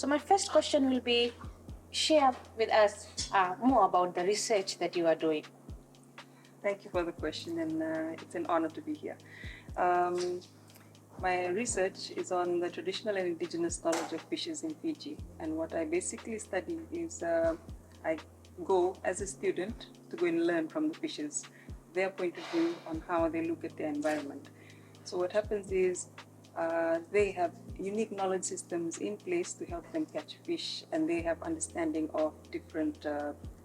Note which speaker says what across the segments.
Speaker 1: So my first question will be, share with us more about the research that you are doing.
Speaker 2: Thank you for the question, and it's an honor to be here. My research is on the traditional and indigenous knowledge of fishes in Fiji, and what I basically study is I go as a student to go and learn from the fishes, their point of view on how they look at their environment. So what happens is they have unique knowledge systems in place to help them catch fish, and they have understanding of different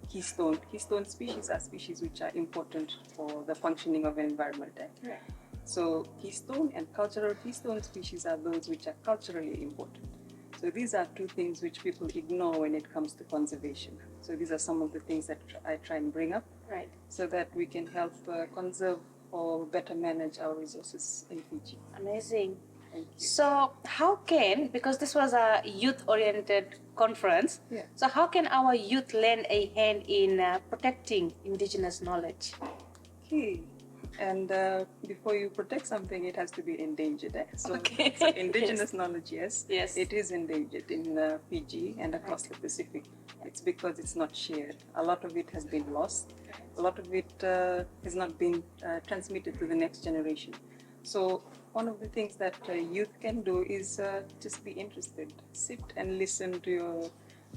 Speaker 2: keystone species are species which are important for the functioning of an environment.
Speaker 1: Right.
Speaker 2: So keystone and cultural keystone species are those which are culturally important. So these are two things which people ignore when it comes to conservation. So these are some of the things that I try and bring up,
Speaker 1: right,
Speaker 2: so that we can help conserve or better manage our resources in Fiji.
Speaker 1: Amazing.
Speaker 2: Thank you.
Speaker 1: So how can, because this was a youth-oriented conference, so how can our youth lend a hand in protecting indigenous knowledge?
Speaker 2: Okay. And before you protect something, it has to be endangered. So,
Speaker 1: okay.
Speaker 2: So indigenous knowledge, yes,
Speaker 1: yes,
Speaker 2: it is endangered in Fiji and across the Pacific. It's because it's not shared. A lot of it has been lost. A lot of it has not been transmitted to the next generation. So one of the things that youth can do is just be interested. Sit and listen to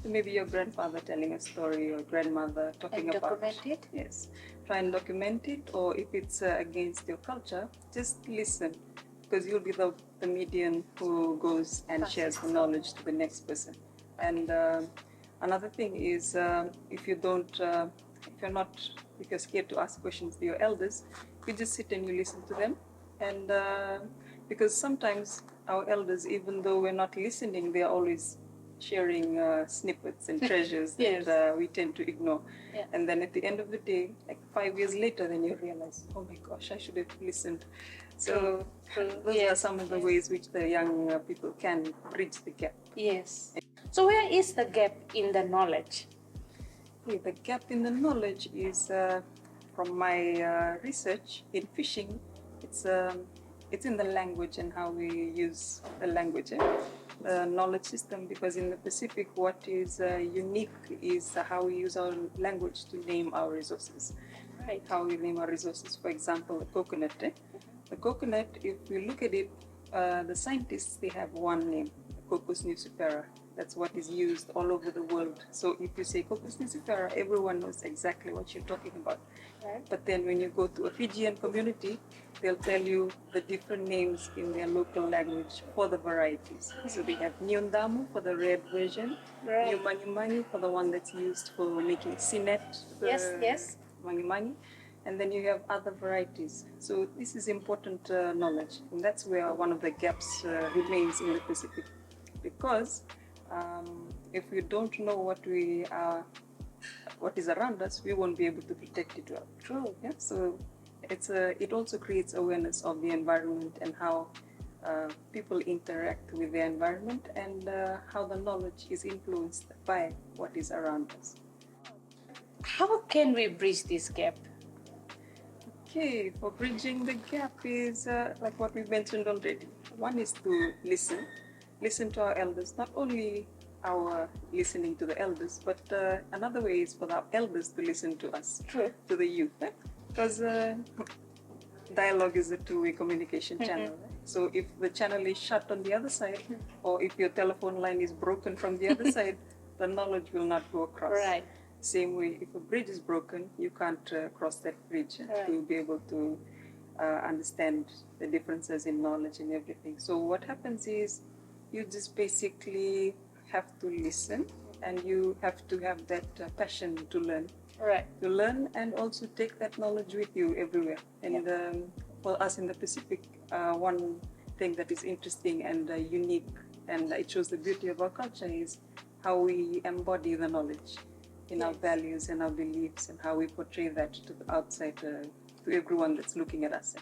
Speaker 2: maybe your grandfather telling a story, or grandmother talking
Speaker 1: and
Speaker 2: about.
Speaker 1: Document it?
Speaker 2: Yes. Try and document it, or if it's against your culture, just listen, because you'll be the median who goes and shares the knowledge to the next person. And another thing is, if you're scared to ask questions to your elders, you just sit and you listen to them. And because sometimes our elders, even though we're not listening, they're always sharing snippets and treasures
Speaker 1: yes,
Speaker 2: that we tend to ignore.
Speaker 1: Yeah.
Speaker 2: And then at the end of the day, like 5 years later, then you realize, oh my gosh, I should have listened. So those are some of the ways which the young people can bridge the gap.
Speaker 1: Yes. So where is the gap in the knowledge?
Speaker 2: Okay, the gap in the knowledge is, from my research in fishing, it's in the language and how we use the language. The knowledge system, because in the Pacific, what is unique is how we use our language to name our resources.
Speaker 1: Right.
Speaker 2: How we name our resources. For example, the coconut. The coconut, if we look at it, the scientists, they have one name, Cocos nucifera. That's what is used all over the world. So if you say Cocos nucifera, everyone knows exactly what you're talking about.
Speaker 1: Right.
Speaker 2: But then when you go to a Fijian community, they'll tell you the different names in their local language for the varieties. So they have Nyundamu for the red version,
Speaker 1: right,
Speaker 2: Nyumanyumani for the one that's used for making sinet,
Speaker 1: yes,
Speaker 2: Manyumani, and then you have other varieties. So this is important knowledge, and that's where one of the gaps remains in the Pacific, because if we don't know what is around us, we won't be able to protect it well.
Speaker 1: True.
Speaker 2: Yeah. So it also creates awareness of the environment and how people interact with the environment, and how the knowledge is influenced by what is around us.
Speaker 1: How can we bridge this gap?
Speaker 2: Okay, for bridging the gap is like what we mentioned already. One is to listen to our elders, not only our listening to the elders, but another way is for our elders to listen to us, to the youth. Because dialogue is a two-way communication channel. So if the channel is shut on the other side, or if your telephone line is broken from the other side, the knowledge will not go across.
Speaker 1: Right.
Speaker 2: Same way, if a bridge is broken, you can't cross that bridge to be able to understand the differences in knowledge and everything. So what happens is, you just basically have to listen, and you have to have that passion to learn.
Speaker 1: Right.
Speaker 2: To learn and also take that knowledge with you everywhere. And for us in the Pacific, one thing that is interesting and unique, and it shows the beauty of our culture, is how we embody the knowledge in our values and our beliefs, and how we portray that to the outside, to everyone that's looking at us.